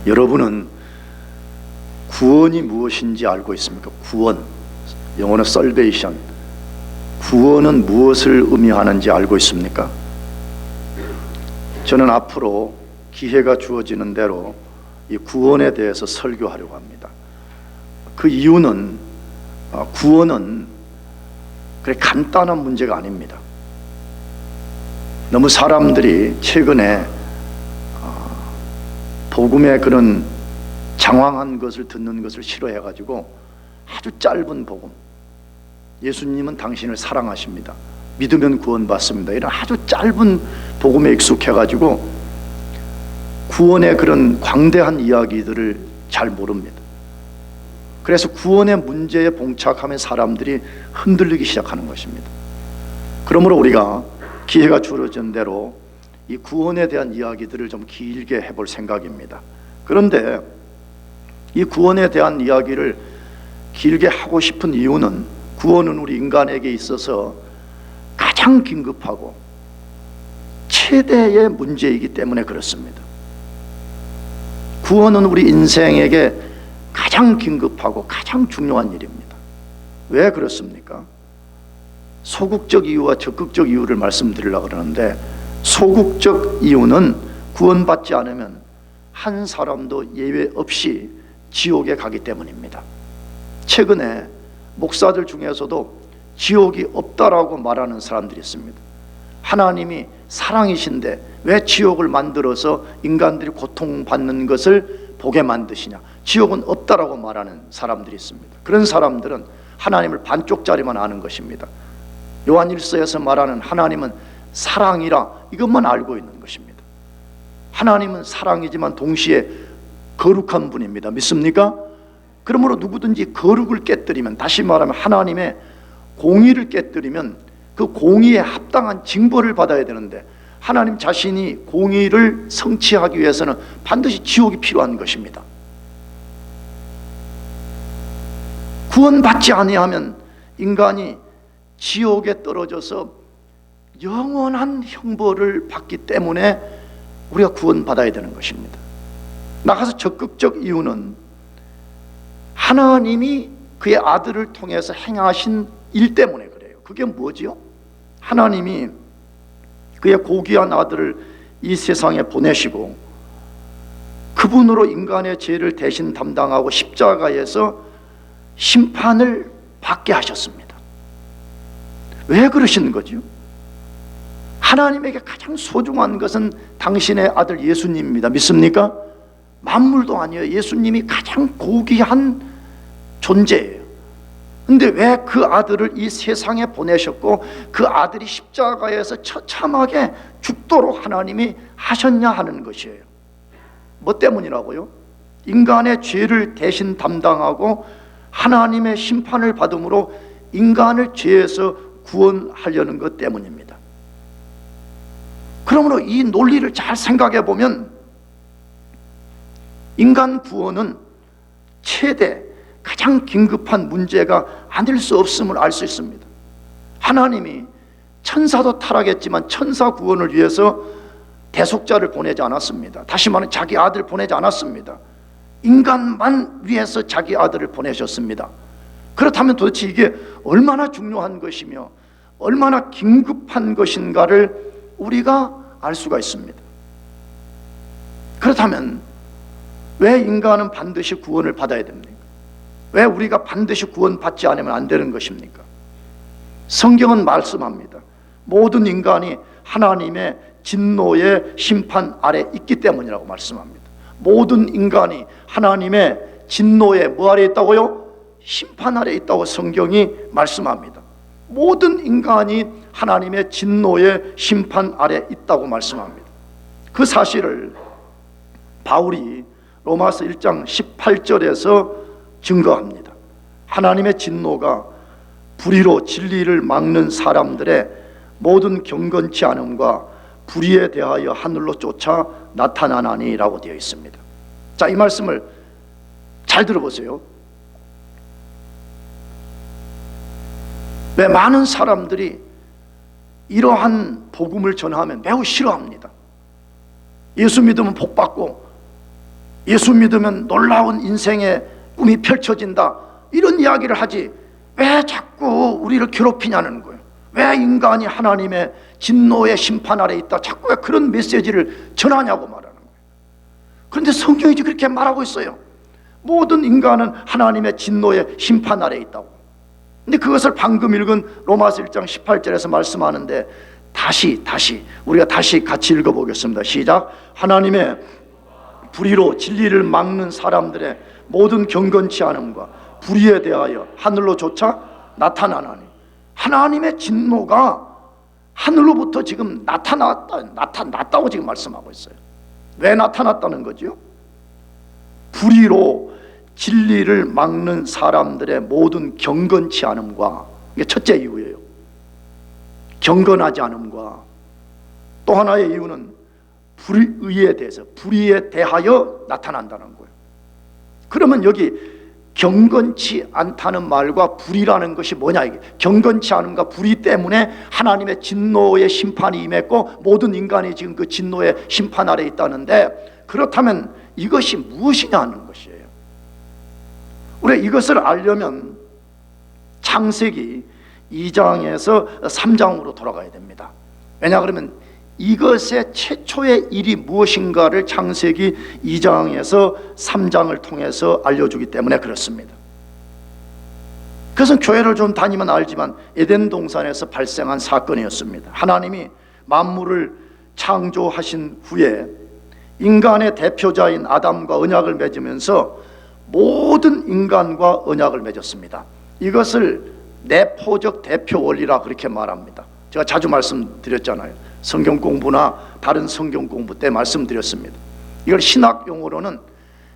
여러분은 구원이 무엇인지 알고 있습니까? 구원, 영어는 salvation. 구원은 무엇을 의미하는지 알고 있습니까? 저는 앞으로 기회가 주어지는 대로 이 구원에 대해서 설교하려고 합니다. 그 이유는 구원은 그렇게 간단한 문제가 아닙니다. 너무 사람들이 최근에 복음의 그런 장황한 것을 듣는 것을 싫어해가지고 아주 짧은 복음, 예수님은 당신을 사랑하십니다, 믿으면 구원받습니다, 이런 아주 짧은 복음에 익숙해가지고 구원의 그런 광대한 이야기들을 잘 모릅니다. 그래서 구원의 문제에 봉착하면 사람들이 흔들리기 시작하는 것입니다. 그러므로 우리가 기회가 주어진 대로 이 구원에 대한 이야기들을 좀 길게 해볼 생각입니다. 그런데 이 구원에 대한 이야기를 길게 하고 싶은 이유는 구원은 우리 인간에게 있어서 가장 긴급하고 최대의 문제이기 때문에 그렇습니다. 구원은 우리 인생에게 가장 긴급하고 가장 중요한 일입니다. 왜 그렇습니까? 소극적 이유와 적극적 이유를 말씀드리려고 그러는데, 소극적 이유는 구원받지 않으면 한 사람도 예외 없이 지옥에 가기 때문입니다. 최근에 목사들 중에서도 지옥이 없다라고 말하는 사람들이 있습니다. 하나님이 사랑이신데 왜 지옥을 만들어서 인간들이 고통받는 것을 보게 만드시냐, 지옥은 없다라고 말하는 사람들이 있습니다. 그런 사람들은 하나님을 반쪽짜리만 아는 것입니다. 요한일서에서 말하는 하나님은 사랑이라 이것만 알고 있는 것입니다. 하나님은 사랑이지만 동시에 거룩한 분입니다. 믿습니까? 그러므로 누구든지 거룩을 깨뜨리면, 다시 말하면 하나님의 공의를 깨뜨리면 그 공의에 합당한 징벌을 받아야 되는데, 하나님 자신이 공의를 성취하기 위해서는 반드시 지옥이 필요한 것입니다. 구원받지 아니하면 인간이 지옥에 떨어져서 영원한 형벌을 받기 때문에 우리가 구원받아야 되는 것입니다. 나가서 적극적 이유는 하나님이 그의 아들을 통해서 행하신 일 때문에 그래요. 그게 뭐지요? 하나님이 그의 고귀한 아들을 이 세상에 보내시고 그분으로 인간의 죄를 대신 담당하고 십자가에서 심판을 받게 하셨습니다. 왜 그러신 거죠? 하나님에게 가장 소중한 것은 당신의 아들 예수님입니다. 믿습니까? 만물도 아니에요. 예수님이 가장 고귀한 존재예요. 근데 왜 그 아들을 이 세상에 보내셨고 그 아들이 십자가에서 처참하게 죽도록 하나님이 하셨냐 하는 것이에요. 뭐 때문이라고요? 인간의 죄를 대신 담당하고 하나님의 심판을 받음으로 인간을 죄에서 구원하려는 것 때문입니다. 그러므로 이 논리를 잘 생각해 보면 인간 구원은 최대 가장 긴급한 문제가 아닐 수 없음을 알 수 있습니다. 하나님이 천사도 타락했지만 천사 구원을 위해서 대속자를 보내지 않았습니다. 다시 말하면 자기 아들 보내지 않았습니다. 인간만 위해서 자기 아들을 보내셨습니다. 그렇다면 도대체 이게 얼마나 중요한 것이며 얼마나 긴급한 것인가를 우리가 알 수가 있습니다. 그렇다면 왜 인간은 반드시 구원을 받아야 됩니까? 왜 우리가 반드시 구원받지 않으면 안 되는 것입니까? 성경은 말씀합니다. 모든 인간이 하나님의 진노의 심판 아래 있기 때문이라고 말씀합니다. 모든 인간이 하나님의 진노의 뭐 아래 있다고요? 심판 아래 있다고 성경이 말씀합니다. 모든 인간이 하나님의 진노의 심판 아래 있다고 말씀합니다. 그 사실을 바울이 로마서 1장 18절에서 증거합니다. 하나님의 진노가 불의로 진리를 막는 사람들의 모든 경건치 않음과 불의에 대하여 하늘로 쫓아 나타나나니라고 되어 있습니다. 자, 이 말씀을 잘 들어보세요. 왜 많은 사람들이 이러한 복음을 전하면 매우 싫어합니다. 예수 믿으면 복 받고 예수 믿으면 놀라운 인생의 꿈이 펼쳐진다, 이런 이야기를 하지 왜 자꾸 우리를 괴롭히냐는 거예요. 왜 인간이 하나님의 진노의 심판 아래 있다, 자꾸 왜 그런 메시지를 전하냐고 말하는 거예요. 그런데 성경이 그렇게 말하고 있어요. 모든 인간은 하나님의 진노의 심판 아래 있다고. 근데 그것을 방금 읽은 로마서 1장 18절에서 말씀하는데, 다시 우리가 다시 같이 읽어보겠습니다. 시작. 하나님의 불의로 진리를 막는 사람들의 모든 경건치 않음과 불의에 대하여 하늘로조차 나타나나니, 하나님의 진노가 하늘로부터 지금 나타났다고 지금 말씀하고 있어요. 왜 나타났다는 거죠? 불의로 진리를 막는 사람들의 모든 경건치 않음과, 이게 첫째 이유예요. 경건하지 않음과, 또 하나의 이유는 불의에 대해서, 불의에 대하여 나타난다는 거예요. 그러면 여기 경건치 않다는 말과 불의라는 것이 뭐냐, 이게 경건치 않음과 불의 때문에 하나님의 진노의 심판이 임했고 모든 인간이 지금 그 진노의 심판 아래 있다는데, 그렇다면 이것이 무엇이냐는 것이에요. 우리 이것을 알려면 창세기 2장에서 3장으로 돌아가야 됩니다. 왜냐 그러면 이것의 최초의 일이 무엇인가를 창세기 2장에서 3장을 통해서 알려주기 때문에 그렇습니다. 그것은 교회를 좀 다니면 알지만 에덴 동산에서 발생한 사건이었습니다. 하나님이 만물을 창조하신 후에 인간의 대표자인 아담과 언약을 맺으면서 모든 인간과 언약을 맺었습니다. 이것을 내포적 대표 원리라 그렇게 말합니다. 제가 자주 말씀드렸잖아요. 성경 공부나 다른 성경 공부 때 말씀드렸습니다. 이걸 신학 용어로는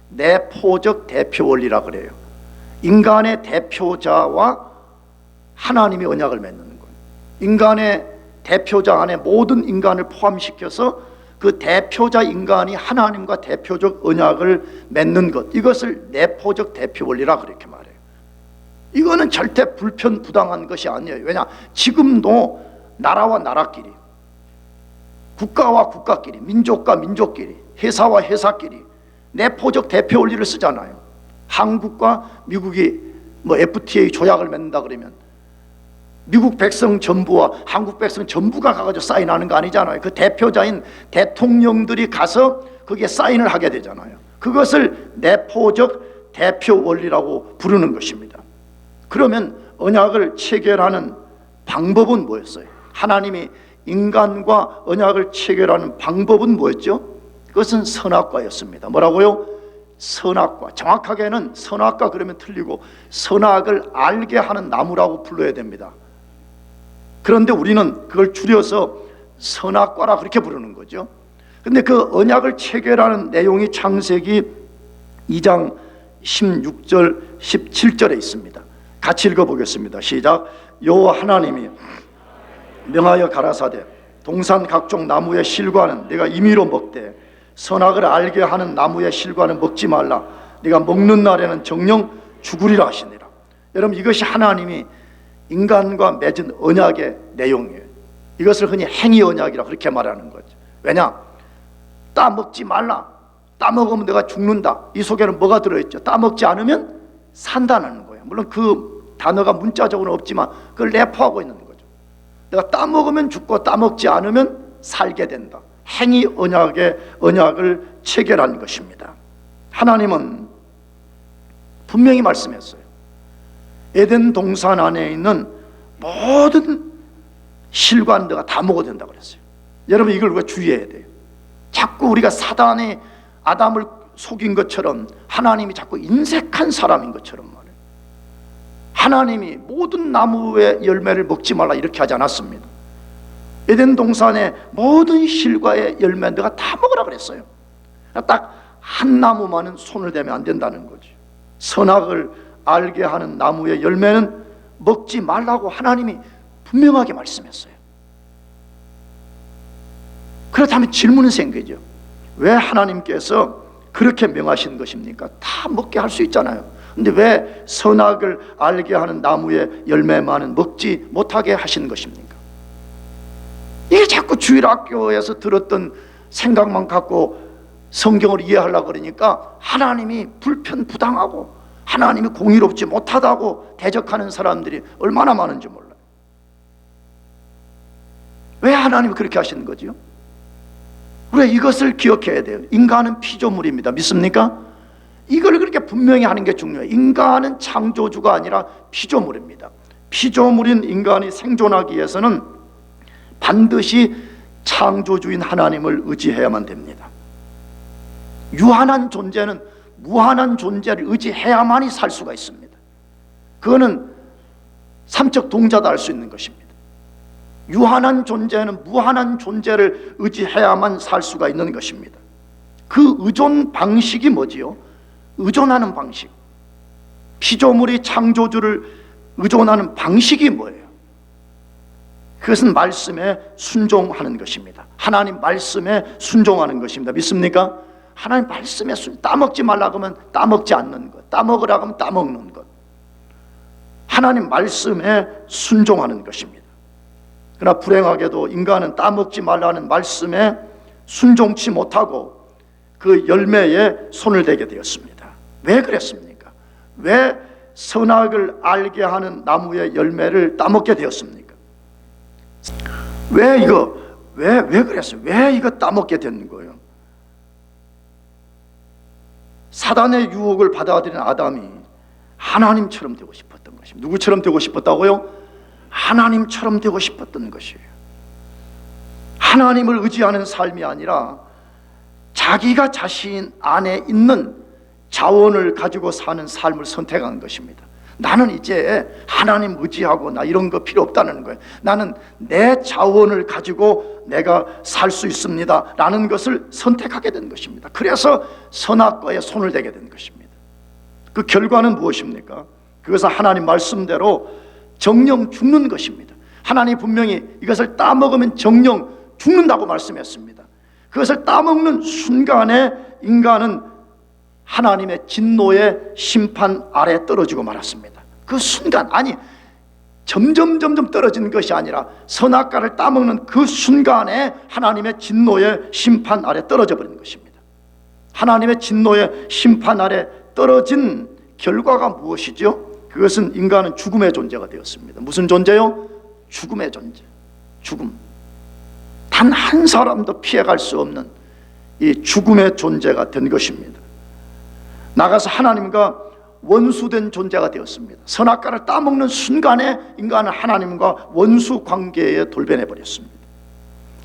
내포적 대표 원리라 그래요. 인간의 대표자와 하나님이 언약을 맺는 거예요. 인간의 대표자 안에 모든 인간을 포함시켜서 그 대표자 인간이 하나님과 대표적 언약을 맺는 것, 이것을 내포적 대표 원리라 그렇게 말해요. 이거는 절대 불편부당한 것이 아니에요. 왜냐, 지금도 나라와 나라끼리, 국가와 국가끼리, 민족과 민족끼리, 회사와 회사끼리 내포적 대표 원리를 쓰잖아요. 한국과 미국이 FTA 조약을 맺는다 그러면 미국 백성 전부와 한국 백성 전부가 가가지고 사인하는 거 아니잖아요. 그 대표자인 대통령들이 가서 거기에 사인을 하게 되잖아요. 그것을 내포적 대표 원리라고 부르는 것입니다. 그러면 언약을 체결하는 방법은 뭐였어요? 하나님이 인간과 언약을 체결하는 방법은 뭐였죠? 그것은 선악과였습니다. 뭐라고요? 선악과. 정확하게는 선악과 그러면 틀리고 선악을 알게 하는 나무라고 불러야 됩니다. 그런데 우리는 그걸 줄여서 선악과라 그렇게 부르는 거죠. 근데 그 언약을 체결하는 내용이 창세기 2장 16절 17절에 있습니다. 같이 읽어보겠습니다. 시작. 여호와 하나님이 명하여 가라사대 동산 각종 나무의 실과는 네가 임의로 먹되 선악을 알게 하는 나무의 실과는 먹지 말라. 네가 먹는 날에는 정령 죽으리라 하시니라. 여러분, 이것이 하나님이 인간과 맺은 언약의 내용이에요. 이것을 흔히 행위 언약이라 그렇게 말하는 거죠. 왜냐? 따먹지 말라. 따먹으면 내가 죽는다. 이 속에는 뭐가 들어있죠? 따먹지 않으면 산다는 거예요. 물론 그 단어가 문자적으로는 없지만 그걸 내포하고 있는 거죠. 내가 따먹으면 죽고 따먹지 않으면 살게 된다. 행위 언약을 체결한 것입니다. 하나님은 분명히 말씀했어요. 에덴 동산 안에 있는 모든 실과들과 다 먹어도 된다고 그랬어요. 여러분, 이걸 우리가 주의해야 돼요. 자꾸 우리가 사단이 아담을 속인 것처럼 하나님이 자꾸 인색한 사람인 것처럼 말해요. 하나님이 모든 나무의 열매를 먹지 말라 이렇게 하지 않았습니다. 에덴 동산의 모든 실과의 열매 내가 다 먹으라 그랬어요. 딱 한 나무만은 손을 대면 안 된다는 거죠. 선악을 알게 하는 나무의 열매는 먹지 말라고 하나님이 분명하게 말씀했어요. 그렇다면 질문은 생기죠. 왜 하나님께서 그렇게 명하신 것입니까? 다 먹게 할 수 있잖아요. 근데 왜 선악을 알게 하는 나무의 열매만은 먹지 못하게 하신 것입니까? 이게 자꾸 주일학교에서 들었던 생각만 갖고 성경을 이해하려고 그러니까 하나님이 불편부당하고 하나님이 공의롭지 못하다고 대적하는 사람들이 얼마나 많은지 몰라요. 왜 하나님이 그렇게 하시는 거지요? 우리가 이것을 기억해야 돼요. 인간은 피조물입니다. 믿습니까? 이걸 그렇게 분명히 하는 게 중요해요. 인간은 창조주가 아니라 피조물입니다. 피조물인 인간이 생존하기 위해서는 반드시 창조주인 하나님을 의지해야만 됩니다. 유한한 존재는 무한한 존재를 의지해야만이 살 수가 있습니다. 그거는 삼척 동자도 알 수 있는 것입니다. 유한한 존재는 무한한 존재를 의지해야만 살 수가 있는 것입니다. 그 의존 방식이 뭐지요? 의존하는 방식. 피조물이 창조주를 의존하는 방식이 뭐예요? 그것은 말씀에 순종하는 것입니다. 하나님 말씀에 순종하는 것입니다. 믿습니까? 하나님 말씀에 따먹지 말라고 하면 따먹지 않는 것, 따먹으라고 하면 따먹는 것. 하나님 말씀에 순종하는 것입니다. 그러나 불행하게도 인간은 따먹지 말라는 말씀에 순종치 못하고 그 열매에 손을 대게 되었습니다. 왜 그랬습니까? 왜 선악을 알게 하는 나무의 열매를 따먹게 되었습니까? 왜 그랬어요? 왜 이거 따먹게 되는 거예요? 사단의 유혹을 받아들인 아담이 하나님처럼 되고 싶었던 것입니다. 누구처럼 되고 싶었다고요? 하나님처럼 되고 싶었던 것이에요. 하나님을 의지하는 삶이 아니라 자기가 자신 안에 있는 자원을 가지고 사는 삶을 선택한 것입니다. 나는 이제 하나님 의지하고 나 이런 거 필요 없다는 거예요. 나는 내 자원을 가지고 내가 살 수 있습니다 라는 것을 선택하게 된 것입니다. 그래서 선악과에 손을 대게 된 것입니다. 그 결과는 무엇입니까? 그것은 하나님 말씀대로 정령 죽는 것입니다. 하나님 분명히 이것을 따먹으면 정령 죽는다고 말씀했습니다. 그것을 따먹는 순간에 인간은 하나님의 진노의 심판 아래 떨어지고 말았습니다. 그 순간, 아니 점점 떨어지는 것이 아니라 선악과를 따먹는 그 순간에 하나님의 진노의 심판 아래 떨어져 버린 것입니다. 하나님의 진노의 심판 아래 떨어진 결과가 무엇이죠? 그것은 인간은 죽음의 존재가 되었습니다. 무슨 존재요? 죽음의 존재. 죽음. 단 한 사람도 피해갈 수 없는 이 죽음의 존재가 된 것입니다. 나가서 하나님과 원수된 존재가 되었습니다. 선악과를 따먹는 순간에 인간은 하나님과 원수 관계에 돌변해 버렸습니다.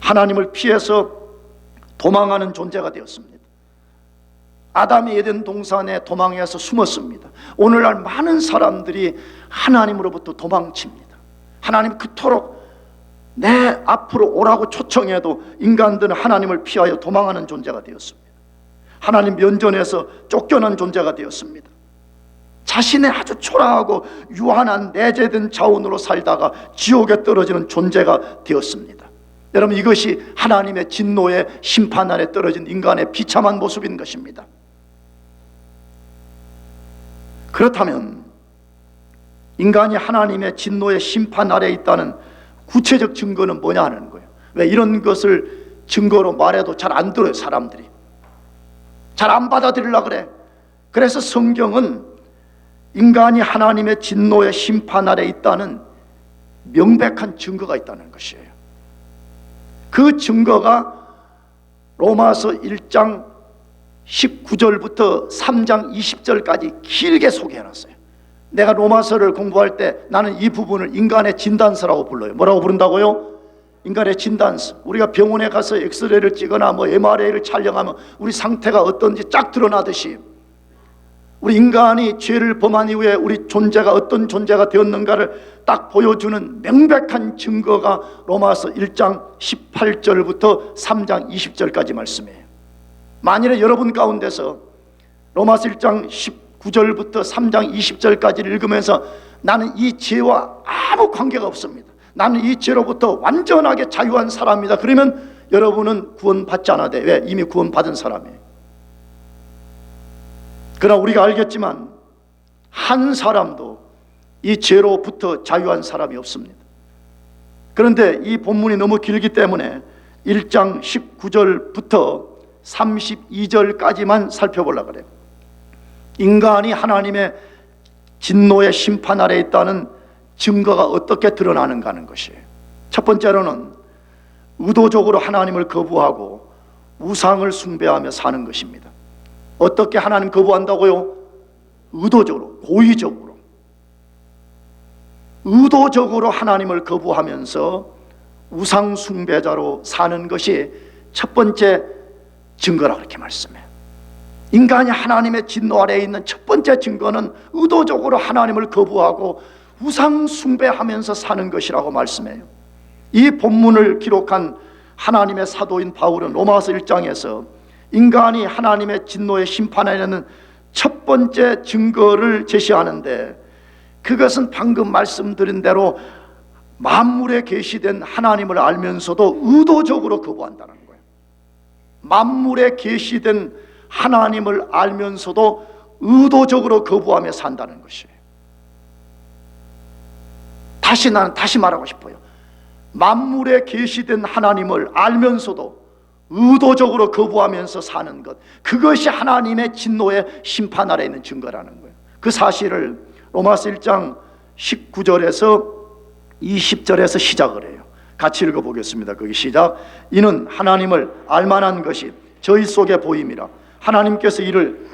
하나님을 피해서 도망하는 존재가 되었습니다. 아담이 에덴 동산에 도망해서 숨었습니다. 오늘날 많은 사람들이 하나님으로부터 도망칩니다. 하나님 그토록 내 앞으로 오라고 초청해도 인간들은 하나님을 피하여 도망하는 존재가 되었습니다. 하나님 면전에서 쫓겨난 존재가 되었습니다. 자신의 아주 초라하고 유한한 내재된 자원으로 살다가 지옥에 떨어지는 존재가 되었습니다. 여러분, 이것이 하나님의 진노의 심판 아래 떨어진 인간의 비참한 모습인 것입니다. 그렇다면 인간이 하나님의 진노의 심판 아래 있다는 구체적 증거는 뭐냐 하는 거예요. 왜 이런 것을 증거로 말해도 잘 안 들어요. 사람들이 잘 안 받아들이려고 그래. 그래서 성경은 인간이 하나님의 진노의 심판 아래 있다는 명백한 증거가 있다는 것이에요. 그 증거가 로마서 1장 19절부터 3장 20절까지 길게 소개해놨어요. 내가 로마서를 공부할 때 나는 이 부분을 인간의 진단서라고 불러요. 뭐라고 부른다고요? 인간의 진단서. 우리가 병원에 가서 엑스레이를 찍거나 MRI를 촬영하면 우리 상태가 어떤지 쫙 드러나듯이 우리 인간이 죄를 범한 이후에 우리 존재가 어떤 존재가 되었는가를 딱 보여주는 명백한 증거가 로마서 1장 18절부터 3장 20절까지 말씀이에요. 만일에 여러분 가운데서 로마서 1장 19절부터 3장 20절까지를 읽으면서 나는 이 죄와 아무 관계가 없습니다, 나는 이 죄로부터 완전하게 자유한 사람이다, 그러면 여러분은 구원받지 않아도 돼. 왜? 이미 구원받은 사람이에요. 그러나 우리가 알겠지만 한 사람도 이 죄로부터 자유한 사람이 없습니다. 그런데 이 본문이 너무 길기 때문에 1장 19절부터 32절까지만 살펴보려고 그래요. 인간이 하나님의 진노의 심판 아래에 있다는 증거가 어떻게 드러나는가 하는 것이에요. 첫 번째로는 의도적으로 하나님을 거부하고 우상을 숭배하며 사는 것입니다. 어떻게 하나님 거부한다고요? 의도적으로, 고의적으로. 의도적으로 하나님을 거부하면서 우상 숭배자로 사는 것이 첫 번째 증거라고 그렇게 말씀해요. 인간이 하나님의 진노 아래에 있는 첫 번째 증거는 의도적으로 하나님을 거부하고 우상 숭배하면서 사는 것이라고 말씀해요. 이 본문을 기록한 하나님의 사도인 바울은 로마서 1장에서 인간이 하나님의 진노의 심판에 있는 첫 번째 증거를 제시하는데, 그것은 방금 말씀드린 대로 만물에 계시된 하나님을 알면서도 의도적으로 거부한다는 거예요. 만물에 계시된 하나님을 알면서도 의도적으로 거부하며 산다는 것이에요. 다시 말하고 싶어요. 만물에 계시된 하나님을 알면서도 의도적으로 거부하면서 사는 것, 그것이 하나님의 진노의 심판 아래 있는 증거라는 거예요. 그 사실을 로마서 1장 19절에서 20절에서 시작을 해요. 같이 읽어보겠습니다. 거기 시작. 이는 하나님을 알만한 것이 저희 속에 보임이라. 하나님께서 이를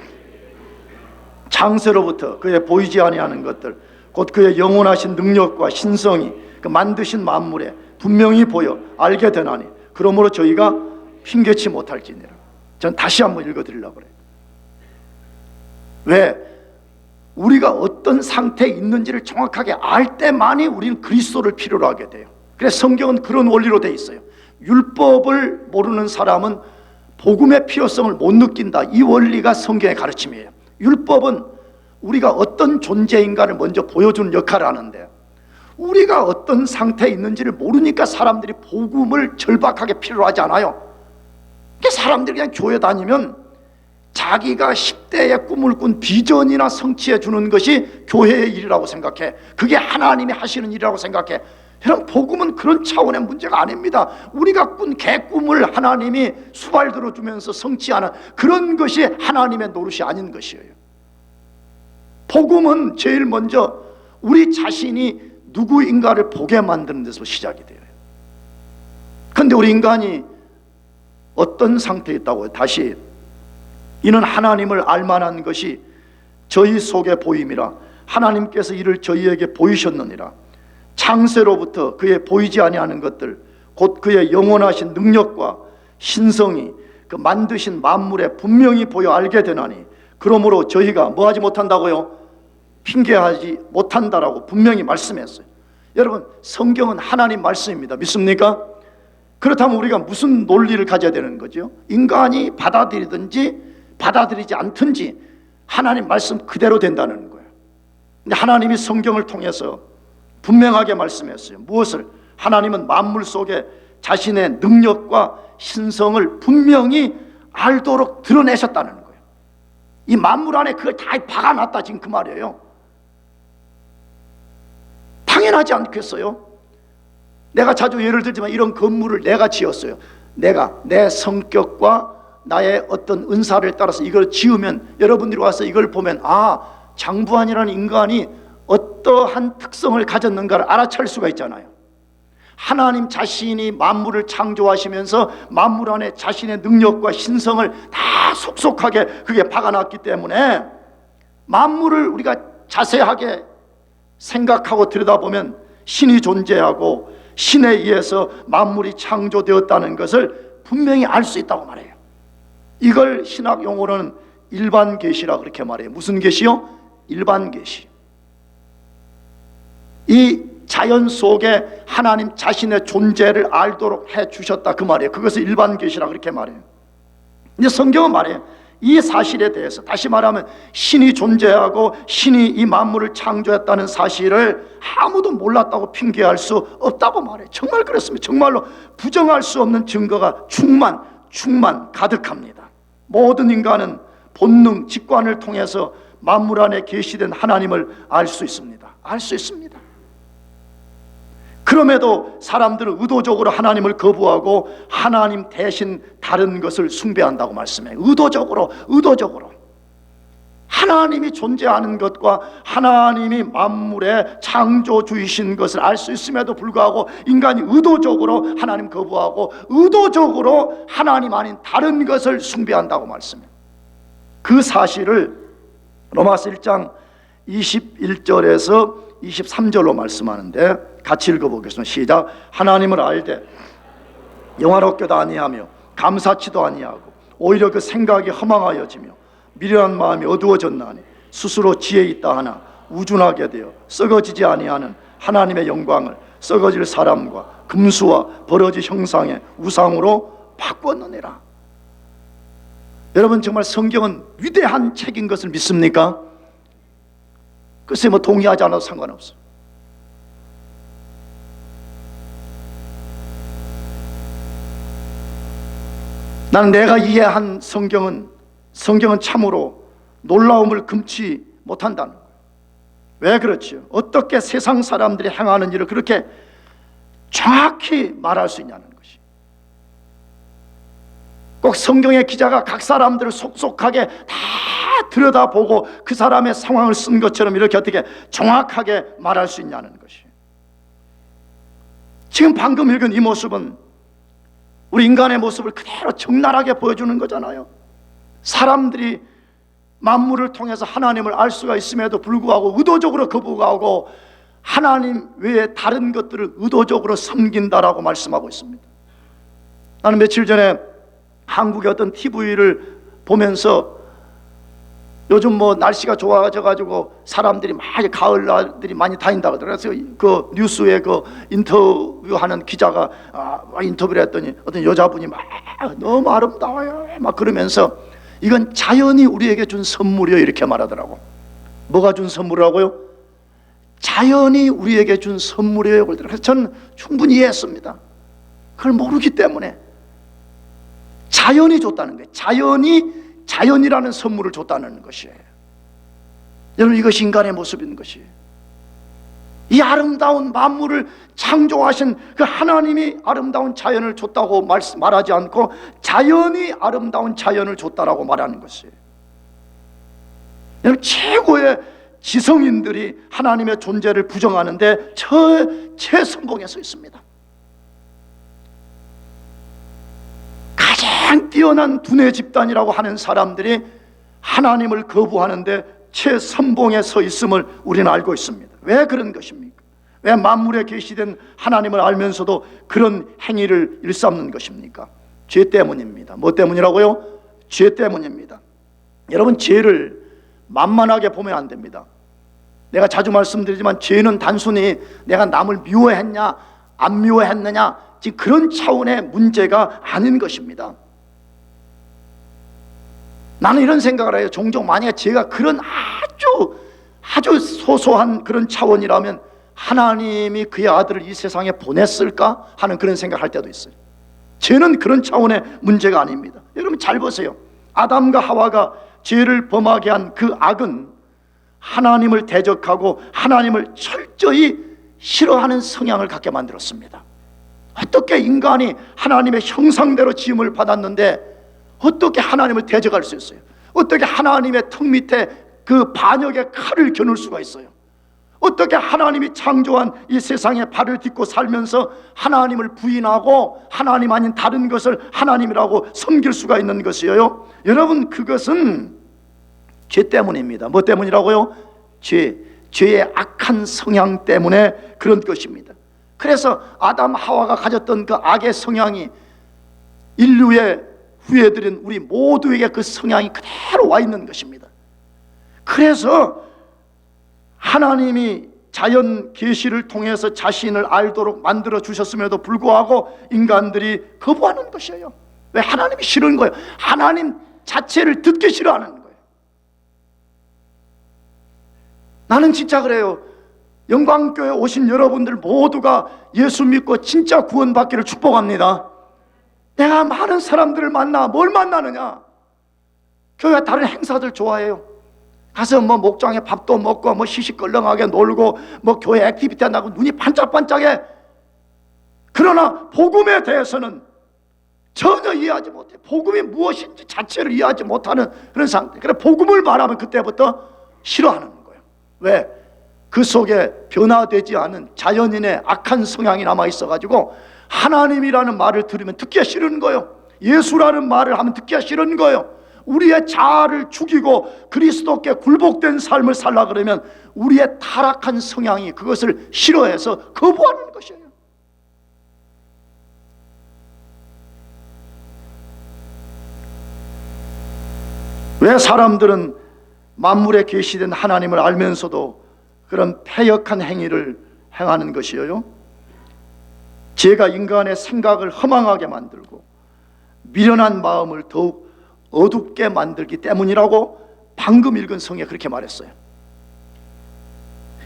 창세로부터 그의 보이지 아니하는 것들, 곧 그의 영원하신 능력과 신성이 그 만드신 만물에 분명히 보여 알게 되나니 그러므로 저희가 핑계치 못할지니라. 전 다시 한번 읽어드리려고 그래요. 왜? 우리가 어떤 상태에 있는지를 정확하게 알 때만이 우리는 그리스도를 필요로 하게 돼요. 그래서 성경은 그런 원리로 돼 있어요. 율법을 모르는 사람은 복음의 필요성을 못 느낀다. 이 원리가 성경의 가르침이에요. 율법은 우리가 어떤 존재인가를 먼저 보여주는 역할을 하는데, 우리가 어떤 상태에 있는지를 모르니까 사람들이 복음을 절박하게 필요로 하지 않아요. 사람들이 그냥 교회 다니면 자기가 10대에 꿈을 꾼 비전이나 성취해 주는 것이 교회의 일이라고 생각해. 그게 하나님이 하시는 일이라고 생각해. 여러분, 복음은 그런 차원의 문제가 아닙니다. 우리가 꾼 개꿈을 하나님이 수발 들어주면서 성취하는 그런 것이 하나님의 노릇이 아닌 것이에요. 복음은 제일 먼저 우리 자신이 누구인가를 보게 만드는 데서 시작이 돼요. 그런데 우리 인간이 어떤 상태에 있다고요? 다시, 이는 하나님을 알만한 것이 저희 속에 보임이라. 하나님께서 이를 저희에게 보이셨느니라. 창세로부터 그의 보이지 아니하는 것들, 곧 그의 영원하신 능력과 신성이 그 만드신 만물에 분명히 보여 알게 되나니 그러므로 저희가 뭐하지 못한다고요? 핑계하지 못한다라고 분명히 말씀했어요. 여러분, 성경은 하나님 말씀입니다. 믿습니까? 그렇다면 우리가 무슨 논리를 가져야 되는 거죠? 인간이 받아들이든지 받아들이지 않든지 하나님 말씀 그대로 된다는 거예요. 근데 하나님이 성경을 통해서 분명하게 말씀했어요. 무엇을? 하나님은 만물 속에 자신의 능력과 신성을 분명히 알도록 드러내셨다는 거예요. 이 만물 안에 그걸 다 박아놨다, 지금 그 말이에요. 당연하지 않겠어요? 내가 자주 예를 들지만 이런 건물을 내가 지었어요. 내가 내 성격과 나의 어떤 은사를 따라서 이걸 지으면 여러분들이 와서 이걸 보면, 아, 장부환이라는 인간이 어떠한 특성을 가졌는가를 알아챌 수가 있잖아요. 하나님 자신이 만물을 창조하시면서 만물 안에 자신의 능력과 신성을 다 속속하게 그게 박아놨기 때문에 만물을 우리가 자세하게 생각하고 들여다보면 신이 존재하고 신에 의해서 만물이 창조되었다는 것을 분명히 알 수 있다고 말해요. 이걸 신학 용어로는 일반 계시라고 그렇게 말해요. 무슨 계시요? 일반 계시. 이 자연 속에 하나님 자신의 존재를 알도록 해 주셨다, 그 말이에요. 그것을 일반 계시라고 그렇게 말해요. 근데 성경은 말해요. 이 사실에 대해서, 다시 말하면 신이 존재하고 신이 이 만물을 창조했다는 사실을 아무도 몰랐다고 핑계할 수 없다고 말해요. 정말 그렇습니다. 정말로 부정할 수 없는 증거가 충만 가득합니다. 모든 인간은 본능, 직관을 통해서 만물 안에 계시된 하나님을 알 수 있습니다. 알 수 있습니다. 그럼에도 사람들은 의도적으로 하나님을 거부하고 하나님 대신 다른 것을 숭배한다고 말씀해요. 의도적으로 하나님이 존재하는 것과 하나님이 만물의 창조주이신 것을 알 수 있음에도 불구하고 인간이 의도적으로 하나님 거부하고 의도적으로 하나님 아닌 다른 것을 숭배한다고 말씀해요. 그 사실을 로마서 1장 21절에서 23절로 말씀하는데 같이 읽어보겠습니다. 시작. 하나님을 알되 영화롭게도 아니하며 감사치도 아니하고 오히려 그 생각이 허망하여지며 미련한 마음이 어두워졌나니 스스로 지혜 있다 하나 우준하게 되어 썩어지지 아니하는 하나님의 영광을 썩어질 사람과 금수와 버러지 형상의 우상으로 바꾸었느니라. 여러분, 정말 성경은 위대한 책인 것을 믿습니까? 글쎄 뭐 동의하지 않아도 상관없어. 나는 내가 이해한 성경은 참으로 놀라움을 금치 못한다는 거예요. 왜 그렇지요? 어떻게 세상 사람들이 행하는 일을 그렇게 정확히 말할 수 있냐는 것이. 꼭 성경의 기자가 각 사람들을 속속하게 다 들여다보고 그 사람의 상황을 쓴 것처럼 이렇게 어떻게 정확하게 말할 수 있냐는 것이. 지금 방금 읽은 이 모습은 우리 인간의 모습을 그대로 적나라하게 보여주는 거잖아요. 사람들이 만물을 통해서 하나님을 알 수가 있음에도 불구하고 의도적으로 거부하고 하나님 외에 다른 것들을 의도적으로 섬긴다라고 말씀하고 있습니다. 나는 며칠 전에 한국의 어떤 TV를 보면서 요즘 뭐 날씨가 좋아져가지고 사람들이 많이 가을날들이 많이 다닌다고 그래서 그 뉴스에 그 인터뷰하는 기자가 인터뷰를 했더니 어떤 여자분이 막 너무 아름다워요 막 그러면서 이건 자연이 우리에게 준 선물이요 이렇게 말하더라고. 뭐가 준 선물이라고요? 자연이 우리에게 준 선물이에요. 그래서 저는 충분히 이해했습니다. 그걸 모르기 때문에 자연이 줬다는 거예요. 자연이라는 선물을 줬다는 것이에요. 여러분, 이것이 인간의 모습인 것이에요. 이 아름다운 만물을 창조하신 그 하나님이 아름다운 자연을 줬다고 말하지 않고 자연이 아름다운 자연을 줬다라고 말하는 것이에요. 여러분, 최고의 지성인들이 하나님의 존재를 부정하는데 최선봉에 서 있습니다. 가장 뛰어난 두뇌 집단이라고 하는 사람들이 하나님을 거부하는데 최선봉에 서 있음을 우리는 알고 있습니다. 왜 그런 것입니까? 왜 만물에 계시된 하나님을 알면서도 그런 행위를 일삼는 것입니까? 죄 때문입니다. 뭐 때문이라고요? 죄 때문입니다. 여러분, 죄를 만만하게 보면 안 됩니다. 내가 자주 말씀드리지만 죄는 단순히 내가 남을 미워했냐 안 미워했느냐 지금 그런 차원의 문제가 아닌 것입니다. 나는 이런 생각을 해요. 종종 만약에 죄가 그런 아주 소소한 그런 차원이라면 하나님이 그의 아들을 이 세상에 보냈을까 하는 그런 생각할 때도 있어요. 죄는 그런 차원의 문제가 아닙니다. 여러분 잘 보세요. 아담과 하와가 죄를 범하게 한 그 악은 하나님을 대적하고 하나님을 철저히 싫어하는 성향을 갖게 만들었습니다. 어떻게 인간이 하나님의 형상대로 지음을 받았는데 어떻게 하나님을 대적할 수 있어요? 어떻게 하나님의 턱 밑에 그 반역의 칼을 겨눌 수가 있어요? 어떻게 하나님이 창조한 이 세상에 발을 딛고 살면서 하나님을 부인하고 하나님 아닌 다른 것을 하나님이라고 섬길 수가 있는 것이에요? 여러분, 그것은 죄 때문입니다. 뭐 때문이라고요? 죄의 악한 성향 때문에 그런 것입니다. 그래서 아담 하와가 가졌던 그 악의 성향이 인류의 후예들인 우리 모두에게 그 성향이 그대로 와 있는 것입니다. 그래서 하나님이 자연 계시를 통해서 자신을 알도록 만들어 주셨음에도 불구하고 인간들이 거부하는 것이에요. 왜? 하나님이 싫은 거예요. 하나님 자체를 듣기 싫어하는 거예요. 나는 진짜 그래요. 영광교회 오신 여러분들 모두가 예수 믿고 진짜 구원받기를 축복합니다. 내가 많은 사람들을 만나. 뭘 만나느냐? 교회 다른 행사들 좋아해요. 가서 뭐 목장에 밥도 먹고 뭐 시시껄렁하게 놀고 뭐 교회 액티비티 한다고 눈이 반짝반짝해. 그러나 복음에 대해서는 전혀 이해하지 못해. 복음이 무엇인지 자체를 이해하지 못하는 그런 상태. 그래 복음을 말하면 그때부터 싫어하는 거예요. 왜? 그 속에 변화되지 않은 자연인의 악한 성향이 남아 있어가지고 하나님이라는 말을 들으면 듣기가 싫은 거예요. 예수라는 말을 하면 듣기가 싫은 거예요. 우리의 자아를 죽이고 그리스도께 굴복된 삶을 살라 그러면 우리의 타락한 성향이 그것을 싫어해서 거부하는 것이에요. 왜 사람들은 만물에 계시된 하나님을 알면서도 그런 패역한 행위를 행하는 것이에요? 죄가 인간의 생각을 허망하게 만들고 미련한 마음을 더욱 어둡게 만들기 때문이라고 방금 읽은 성에 그렇게 말했어요.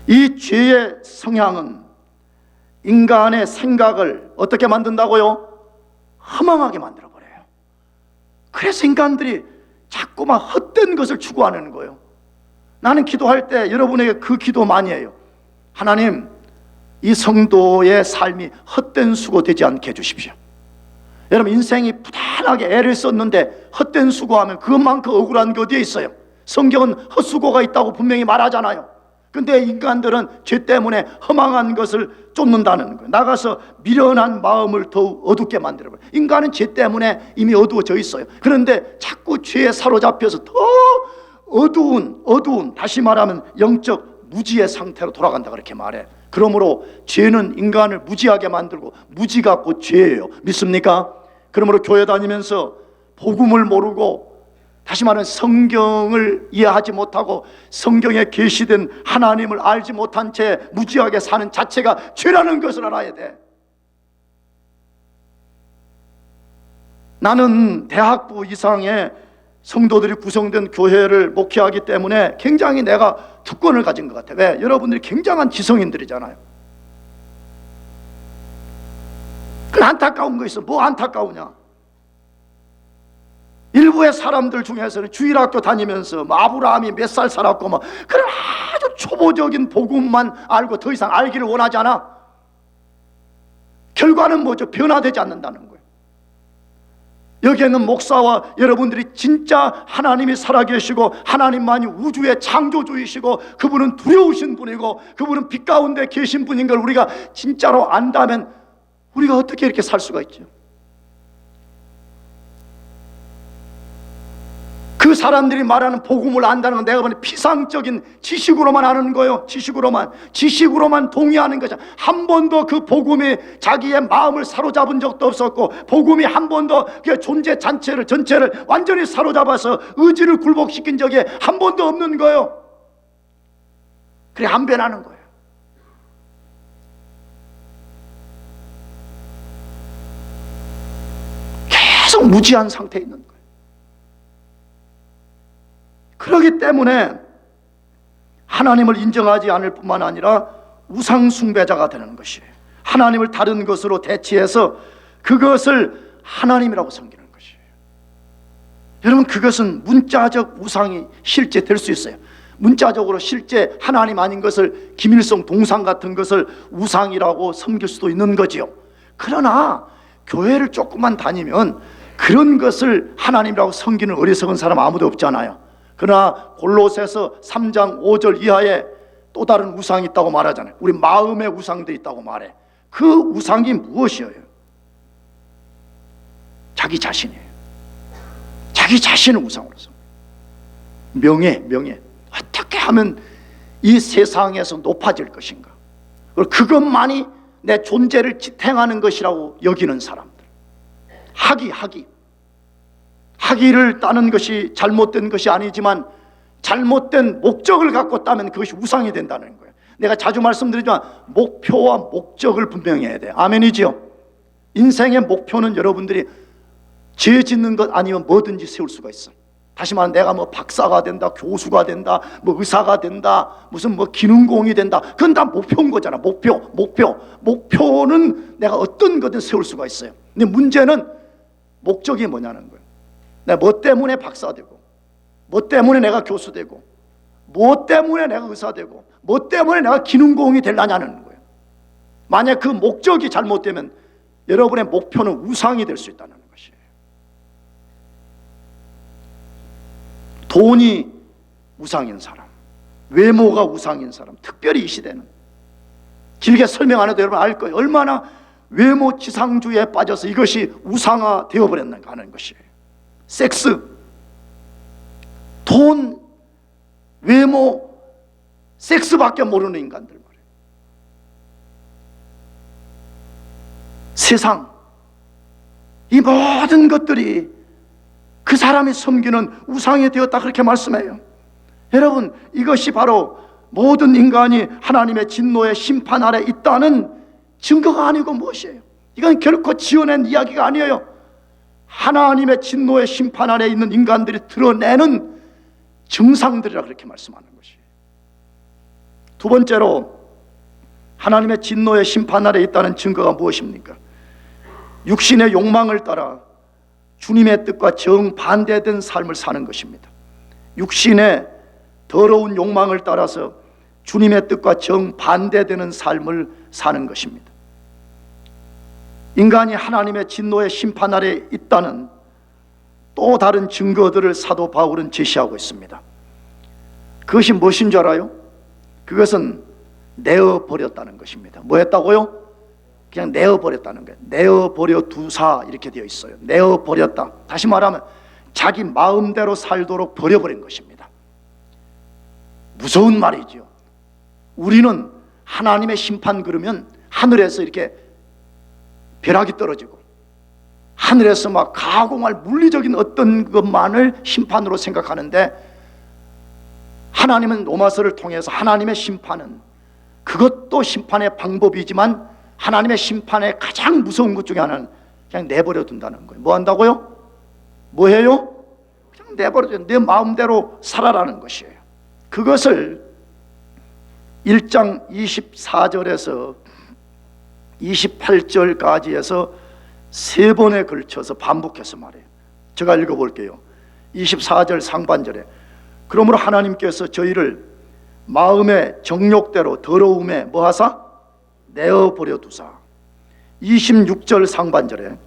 이 죄의 성향은 인간의 생각을 어떻게 만든다고요? 허망하게 만들어버려요. 그래서 인간들이 자꾸만 헛된 것을 추구하는 거예요. 나는 기도할 때 여러분에게 그 기도 많이 해요. 하나님, 이 성도의 삶이 헛된 수고 되지 않게 해주십시오. 여러분 인생이 부단하게 애를 썼는데 헛된 수고하면 그것만큼 억울한 게 어디에 있어요? 성경은 헛수고가 있다고 분명히 말하잖아요. 근데 인간들은 죄 때문에 허망한 것을 쫓는다는 거예요. 나가서 미련한 마음을 더욱 어둡게 만들어버려요. 인간은 죄 때문에 이미 어두워져 있어요. 그런데 자꾸 죄에 사로잡혀서 더 어두운 다시 말하면 영적 무지의 상태로 돌아간다 그렇게 말해. 그러므로 죄는 인간을 무지하게 만들고 무지가 곧 죄예요. 믿습니까? 그러므로 교회 다니면서 복음을 모르고 다시 말하면 성경을 이해하지 못하고 성경에 계시된 하나님을 알지 못한 채 무지하게 사는 자체가 죄라는 것을 알아야 돼. 나는 대학부 이상의 성도들이 구성된 교회를 목회하기 때문에 굉장히 내가 특권을 가진 것 같아. 왜? 여러분들이 굉장한 지성인들이잖아요. 그 안타까운 거 있어. 뭐 안타까우냐? 일부의 사람들 중에서는 주일학교 다니면서 아브라함이 몇 살 살았고 그런 아주 초보적인 복음만 알고 더 이상 알기를 원하지 않아. 결과는 뭐죠? 변화되지 않는다는 거예요. 여기에는 목사와 여러분들이 진짜 하나님이 살아계시고 하나님만이 우주의 창조주이시고 그분은 두려우신 분이고 그분은 빛 가운데 계신 분인 걸 우리가 진짜로 안다면 우리가 어떻게 이렇게 살 수가 있죠? 그 사람들이 말하는 복음을 안다는 건 내가 보는 피상적인 지식으로만 아는 거예요. 지식으로만 동의하는 거죠. 한 번도 그 복음이 자기의 마음을 사로잡은 적도 없었고 복음이 한 번도 그 존재 전체를 완전히 사로잡아서 의지를 굴복시킨 적이 한 번도 없는 거예요. 그래 안 변하는 거예요. 계속 무지한 상태에 있는 거예요. 그렇기 때문에 하나님을 인정하지 않을 뿐만 아니라 우상 숭배자가 되는 것이에요. 하나님을 다른 것으로 대체해서 그것을 하나님이라고 섬기는 것이에요. 여러분 그것은 문자적 우상이 실제 될 수 있어요. 문자적으로 실제 하나님 아닌 것을 김일성 동상 같은 것을 우상이라고 섬길 수도 있는 거지요. 그러나 교회를 조금만 다니면 그런 것을 하나님이라고 섬기는 어리석은 사람 아무도 없잖아요. 그러나 골로새서 3장 5절 이하에 또 다른 우상이 있다고 말하잖아요. 우리 마음의 우상도 있다고 말해. 그 우상이 무엇이에요? 자기 자신이에요. 자기 자신을 우상으로 섬겨요. 명예. 어떻게 하면 이 세상에서 높아질 것인가? 그것만이 내 존재를 지탱하는 것이라고 여기는 사람들. 학위를 따는 것이 잘못된 것이 아니지만 잘못된 목적을 갖고 따면 그것이 우상이 된다는 거예요. 내가 자주 말씀드리지만 목표와 목적을 분명히 해야 돼요. 아멘이지요? 인생의 목표는 여러분들이 죄 짓는 것 아니면 뭐든지 세울 수가 있어. 다시 말하면 내가 뭐 박사가 된다, 교수가 된다, 뭐 의사가 된다, 무슨 뭐 기능공이 된다. 그건 다 목표인 거잖아. 목표는 내가 어떤 거든 세울 수가 있어요. 근데 문제는 목적이 뭐냐는 거예요. 내가 뭐 때문에 박사 되고, 뭐 때문에 내가 교수 되고, 뭐 때문에 내가 의사 되고, 뭐 때문에 내가 기능공이 되려냐는 거예요. 만약 그 목적이 잘못되면 여러분의 목표는 우상이 될 수 있다는 것이에요. 돈이 우상인 사람, 외모가 우상인 사람, 특별히 이 시대는 길게 설명 안 해도 여러분 알 거예요. 얼마나 외모 지상주의에 빠져서 이것이 우상화 되어버렸는가 하는 것이에요. 섹스, 돈, 외모, 섹스밖에 모르는 인간들 말이에요. 세상, 이 모든 것들이 그 사람이 섬기는 우상이 되었다 그렇게 말씀해요. 여러분, 이것이 바로 모든 인간이 하나님의 진노의 심판 아래 있다는 증거가 아니고 무엇이에요? 이건 결코 지어낸 이야기가 아니에요. 하나님의 진노의 심판 아래 있는 인간들이 드러내는 증상들이라 그렇게 말씀하는 것이에요. 두 번째로 하나님의 진노의 심판 아래 있다는 증거가 무엇입니까? 육신의 욕망을 따라 주님의 뜻과 정반대된 삶을 사는 것입니다. 육신의 더러운 욕망을 따라서 주님의 뜻과 정반대되는 삶을 사는 것입니다. 인간이 하나님의 진노의 심판 아래 있다는 또 다른 증거들을 사도 바울은 제시하고 있습니다. 그것이 무엇인 줄 알아요? 그것은 내어버렸다는 것입니다. 뭐 했다고요? 그냥 내어버렸다는 거예요. 내어버려 두사 이렇게 되어 있어요. 내어버렸다. 다시 말하면 자기 마음대로 살도록 버려버린 것입니다. 무서운 말이죠. 우리는 하나님의 심판 그러면 하늘에서 이렇게 벼락이 떨어지고 하늘에서 막 가공할 물리적인 어떤 것만을 심판으로 생각하는데, 하나님은 로마서를 통해서 하나님의 심판은 그것도 심판의 방법이지만 하나님의 심판의 가장 무서운 것 중에 하나는 그냥 내버려 둔다는 거예요. 뭐 한다고요? 뭐 해요? 그냥 내버려 둔, 내 마음대로 살아라는 것이에요. 그것을 1장 24절에서 28절까지 해서 세 번에 걸쳐서 반복해서 말해요. 제가 읽어볼게요. 24절 상반절에 그러므로 하나님께서 저희를 마음의 정욕대로 더러움에 뭐하사? 내어버려 두사. 26절 상반절에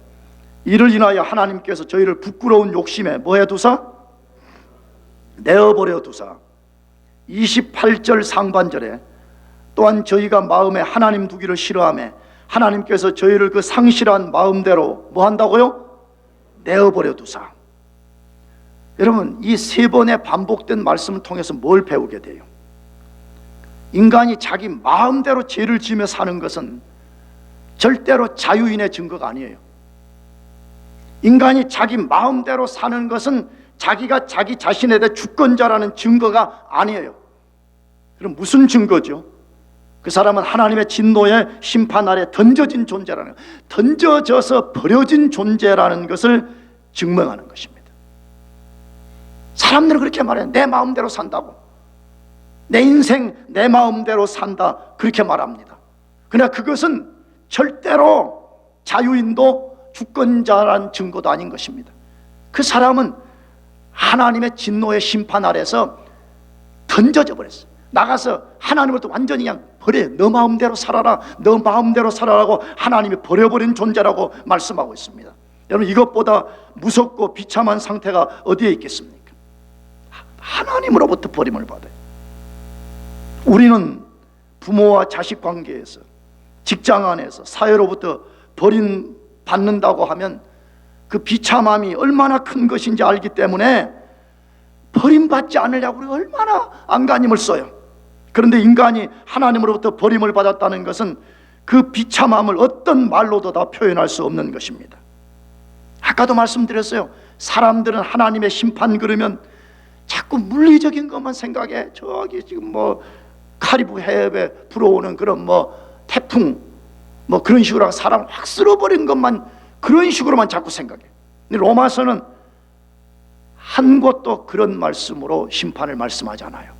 이를 인하여 하나님께서 저희를 부끄러운 욕심에 뭐해 두사? 내어버려 두사. 28절 상반절에 또한 저희가 마음에 하나님 두기를 싫어하며 하나님께서 저희를 그 상실한 마음대로 뭐 한다고요? 내어버려 두사. 여러분, 이 세 번의 반복된 말씀을 통해서 뭘 배우게 돼요? 인간이 자기 마음대로 죄를 지으며 사는 것은 절대로 자유인의 증거가 아니에요. 인간이 자기 마음대로 사는 것은 자기가 자기 자신에 대해 주권자라는 증거가 아니에요. 그럼 무슨 증거죠? 그 사람은 하나님의 진노의 심판 아래 던져진 존재라는, 던져져서 버려진 존재라는 것을 증명하는 것입니다. 사람들은 그렇게 말해요. 내 마음대로 산다고. 내 인생 내 마음대로 산다, 그렇게 말합니다. 그러나 그것은 절대로 자유인도 주권자라는 증거도 아닌 것입니다. 그 사람은 하나님의 진노의 심판 아래서 던져져 버렸어요. 나가서 하나님을 또 완전히 그냥 버려요. 너 마음대로 살아라, 너 마음대로 살아라고 하나님이 버려버린 존재라고 말씀하고 있습니다. 여러분, 이것보다 무섭고 비참한 상태가 어디에 있겠습니까? 하나님으로부터 버림을 받아요. 우리는 부모와 자식 관계에서, 직장 안에서, 사회로부터 버림받는다고 하면 그 비참함이 얼마나 큰 것인지 알기 때문에 버림받지 않으려고 우리가 얼마나 안간힘을 써요. 그런데 인간이 하나님으로부터 버림을 받았다는 것은 그 비참함을 어떤 말로도 다 표현할 수 없는 것입니다. 아까도 말씀드렸어요. 사람들은 하나님의 심판 그러면 자꾸 물리적인 것만 생각해. 저기 지금 뭐 카리브 해협에 불어오는 그런 뭐 태풍 뭐 그런 식으로 사람을 확 쓸어버린 것만, 그런 식으로만 자꾸 생각해. 근데 로마서는 한 곳도 그런 말씀으로 심판을 말씀하지 않아요.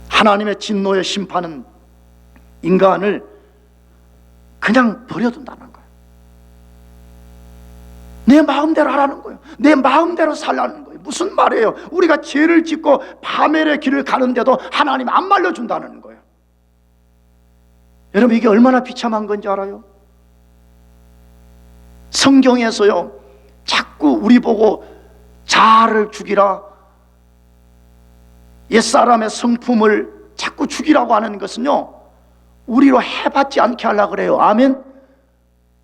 하나님의 진노의 심판은 인간을 그냥 버려둔다는 거예요. 내 마음대로 하라는 거예요. 내 마음대로 살라는 거예요. 무슨 말이에요? 우리가 죄를 짓고 파멸의 길을 가는데도 하나님 안 말려준다는 거예요. 여러분, 이게 얼마나 비참한 건지 알아요? 성경에서요 자꾸 우리 보고 자아를 죽이라, 옛사람의 성품을 자꾸 죽이라고 하는 것은요 우리로 해받지 않게 하려고 그래요. 아멘.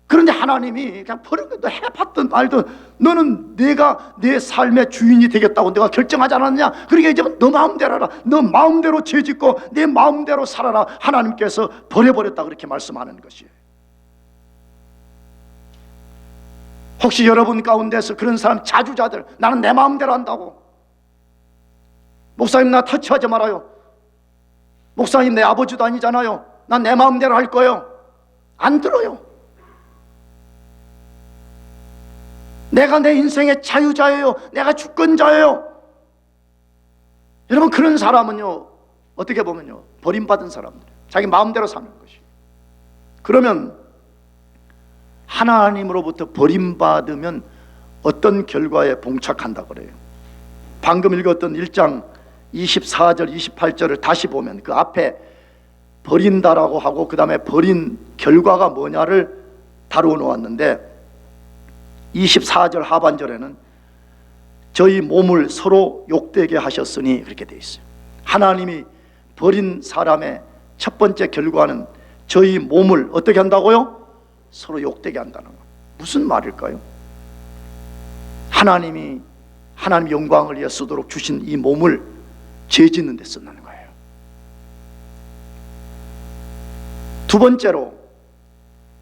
그런데 하나님이 그냥 버린 것도 해봤든 말든 너는 내가 내 삶의 주인이 되겠다고 내가 결정하지 않았느냐. 그러니까 이제 너 마음대로 하라. 너 마음대로 죄짓고 내 마음대로 살아라. 하나님께서 버려버렸다 그렇게 말씀하는 것이에요. 혹시 여러분 가운데서 그런 사람 자주자들, 나는 내 마음대로 한다고, 목사님 나 터치하지 말아요, 목사님 내 아버지도 아니잖아요, 난 내 마음대로 할 거예요, 안 들어요. 내가 내 인생의 자유자예요, 내가 주권자예요. 여러분 그런 사람은요 어떻게 보면요 버림받은 사람들, 자기 마음대로 사는 것이. 그러면 하나님으로부터 버림받으면 어떤 결과에 봉착한다 그래요? 방금 읽었던 1장 24절 28절을 다시 보면 그 앞에 버린다라고 하고 그 다음에 버린 결과가 뭐냐를 다루어 놓았는데 24절 하반절에는 저희 몸을 서로 욕되게 하셨으니 그렇게 되어 있어요. 하나님이 버린 사람의 첫 번째 결과는 저희 몸을 어떻게 한다고요? 서로 욕되게 한다는 거. 무슨 말일까요? 하나님이 하나님 영광을 위해 쓰도록 주신 이 몸을 죄 짓는 데 쓴다는 거예요. 두 번째로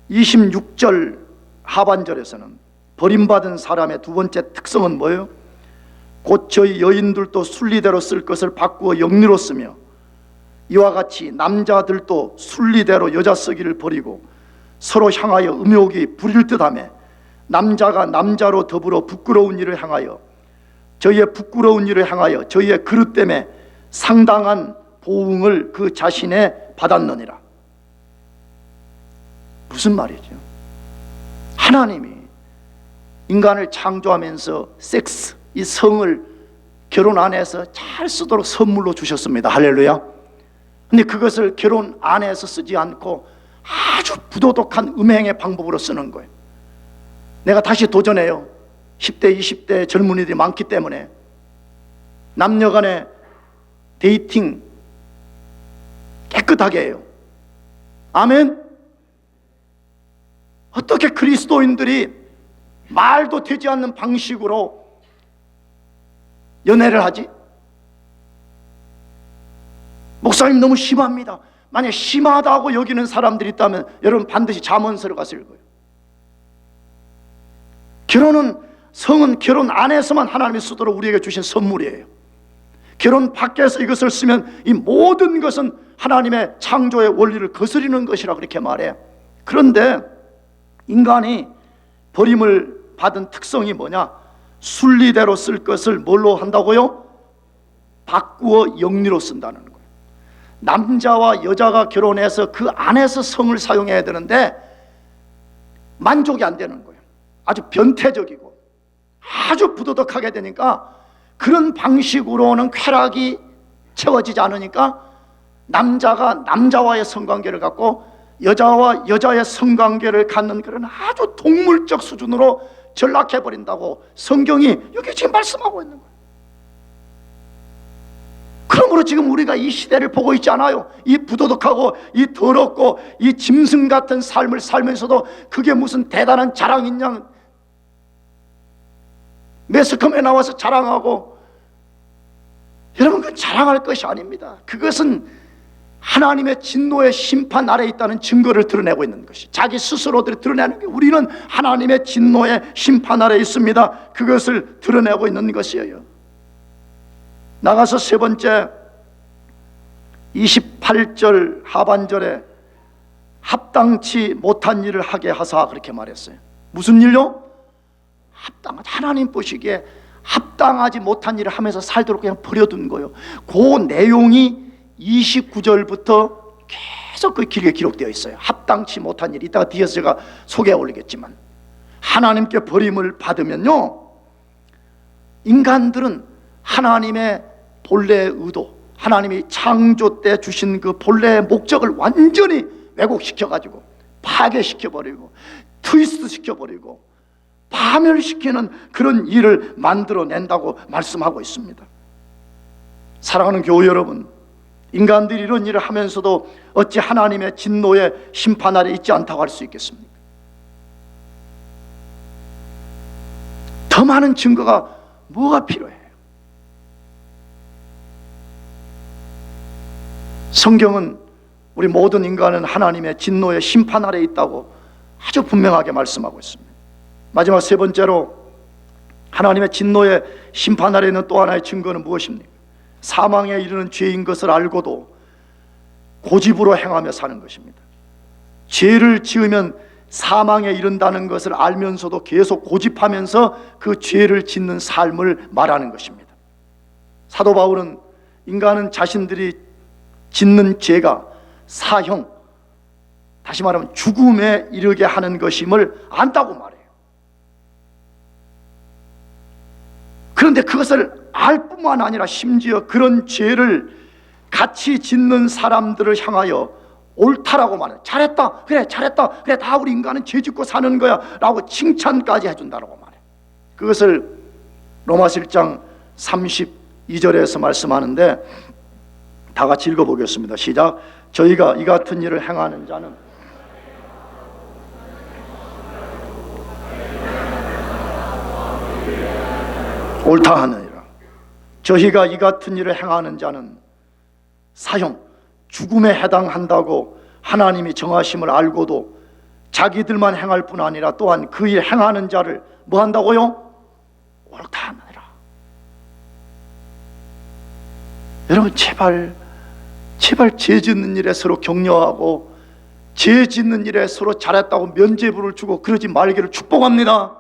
26절 하반절에서는 버림받은 사람의 두 번째 특성은 뭐예요? 곧 저희 여인들도 순리대로 쓸 것을 바꾸어 영리로 쓰며 이와 같이 남자들도 순리대로 여자 쓰기를 버리고 서로 향하여 음욕이 부릴 듯하며 남자가 남자로 더불어 부끄러운 일을 향하여 저희의 부끄러운 일을 향하여 저희의 그릇 때문에 상당한 보응을 그 자신에 받았느니라. 무슨 말이죠? 하나님이 인간을 창조하면서 섹스, 이 성을 결혼 안에서 잘 쓰도록 선물로 주셨습니다. 할렐루야. 근데 그것을 결혼 안에서 쓰지 않고 아주 부도덕한 음행의 방법으로 쓰는 거예요. 내가 다시 도전해요. 10대 20대 젊은이들이 많기 때문에 남녀 간의 데이팅 깨끗하게 해요. 아멘. 어떻게 그리스도인들이 말도 되지 않는 방식으로 연애를 하지? 목사님 너무 심합니다. 만약 심하다고 여기는 사람들이 있다면 여러분 반드시 잠언서를 가서 읽어요. 결혼은, 성은 결혼 안에서만 하나님이 쓰도록 우리에게 주신 선물이에요. 결혼 밖에서 이것을 쓰면 이 모든 것은 하나님의 창조의 원리를 거스리는 것이라 그렇게 말해요. 그런데 인간이 버림을 받은 특성이 뭐냐? 순리대로 쓸 것을 뭘로 한다고요? 바꾸어 영리로 쓴다는 거예요. 남자와 여자가 결혼해서 그 안에서 성을 사용해야 되는데 만족이 안 되는 거예요. 아주 변태적이고 아주 부도덕하게 되니까 그런 방식으로는 쾌락이 채워지지 않으니까 남자가 남자와의 성관계를 갖고 여자와 여자의 성관계를 갖는 그런 아주 동물적 수준으로 전락해버린다고 성경이 여기 지금 말씀하고 있는 거예요. 그러므로 지금 우리가 이 시대를 보고 있지 않아요? 이 부도덕하고 이 더럽고 이 짐승 같은 삶을 살면서도 그게 무슨 대단한 자랑인 양 매스컴에 나와서 자랑하고, 여러분 그건 자랑할 것이 아닙니다. 그것은 하나님의 진노의 심판 아래에 있다는 증거를 드러내고 있는 것이, 자기 스스로들이 드러내는 게 우리는 하나님의 진노의 심판 아래에 있습니다. 그것을 드러내고 있는 것이에요. 나가서 세 번째 28절 하반절에 합당치 못한 일을 하게 하사 그렇게 말했어요. 무슨 일요? 하나님 보시기에 합당하지 못한 일을 하면서 살도록 그냥 버려둔 거예요. 그 내용이 29절부터 계속 그 길게 기록되어 있어요. 합당치 못한 일, 이따가 뒤에서 제가 소개해 올리겠지만, 하나님께 버림을 받으면요 인간들은 하나님의 본래의 의도, 하나님이 창조 때 주신 그 본래의 목적을 완전히 왜곡시켜가지고 파괴시켜버리고 트위스트 시켜버리고 파멸시키는 그런 일을 만들어낸다고 말씀하고 있습니다. 사랑하는 교우 여러분, 인간들이 이런 일을 하면서도 어찌 하나님의 진노의 심판 아래 있지 않다고 할 수 있겠습니까? 더 많은 증거가 뭐가 필요해요? 성경은 우리 모든 인간은 하나님의 진노의 심판 아래 있다고 아주 분명하게 말씀하고 있습니다. 마지막 세 번째로 하나님의 진노의 심판 아래 있는 또 하나의 증거는 무엇입니까? 사망에 이르는 죄인 것을 알고도 고집으로 행하며 사는 것입니다. 죄를 지으면 사망에 이른다는 것을 알면서도 계속 고집하면서 그 죄를 짓는 삶을 말하는 것입니다. 사도 바울은 인간은 자신들이 짓는 죄가 사형, 다시 말하면 죽음에 이르게 하는 것임을 안다고 말해요. 그런데 그것을 알 뿐만 아니라 심지어 그런 죄를 같이 짓는 사람들을 향하여 옳다라고 말해요. 잘했다, 그래 잘했다, 그래 다 우리 인간은 죄 짓고 사는 거야 라고 칭찬까지 해준다고 말해요. 그것을 로마서 1장 32절에서 말씀하는데 다 같이 읽어보겠습니다. 시작. 저희가 이 같은 일을 행하는 자는 옳다 하느니라. 저희가 이 같은 일을 행하는 자는 사형, 죽음에 해당한다고 하나님이 정하심을 알고도 자기들만 행할 뿐 아니라 또한 그 일 행하는 자를 뭐 한다고요? 옳다 하느니라. 여러분 제발 죄 짓는 일에 서로 격려하고 죄 짓는 일에 서로 잘했다고 면죄부를 주고 그러지 말기를 축복합니다.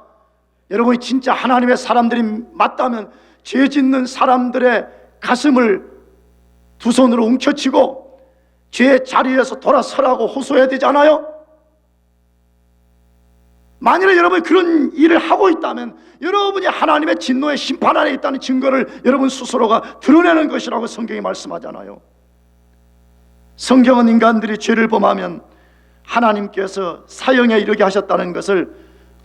여러분이 진짜 하나님의 사람들이 맞다면 죄 짓는 사람들의 가슴을 두 손으로 움켜쥐고 죄의 자리에서 돌아서라고 호소해야 되지 않아요? 만일에 여러분이 그런 일을 하고 있다면 여러분이 하나님의 진노의 심판 안에 있다는 증거를 여러분 스스로가 드러내는 것이라고 성경이 말씀하잖아요. 성경은 인간들이 죄를 범하면 하나님께서 사형에 이르게 하셨다는 것을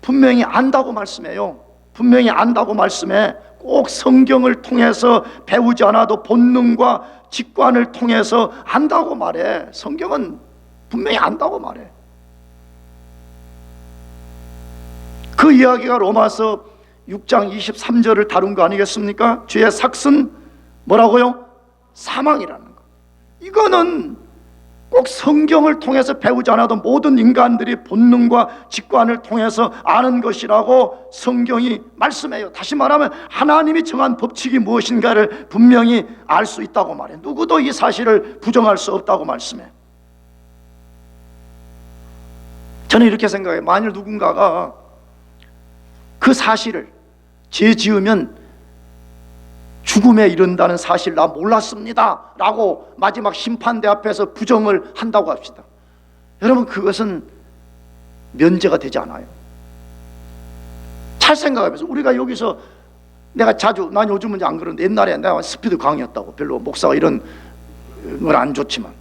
분명히 안다고 말씀해요. 분명히 안다고 말씀해. 꼭 성경을 통해서 배우지 않아도 본능과 직관을 통해서 안다고 말해. 성경은 분명히 안다고 말해. 그 이야기가 로마서 6장 23절을 다룬 거 아니겠습니까? 죄의 삭은 뭐라고요? 사망이라는 거. 이거는 꼭 성경을 통해서 배우지 않아도 모든 인간들이 본능과 직관을 통해서 아는 것이라고 성경이 말씀해요. 다시 말하면 하나님이 정한 법칙이 무엇인가를 분명히 알 수 있다고 말해. 누구도 이 사실을 부정할 수 없다고 말씀해. 저는 이렇게 생각해요. 만일 누군가가 그 사실을 죄 지으면 죽음에 이른다는 사실 나 몰랐습니다 라고 마지막 심판대 앞에서 부정을 한다고 합시다. 여러분 그것은 면제가 되지 않아요. 잘 생각해보세요. 우리가 여기서 내가 자주, 난 요즘은 안 그러는데 옛날에 내가 스피드 강의였다고, 별로 목사가 이런 건 안 좋지만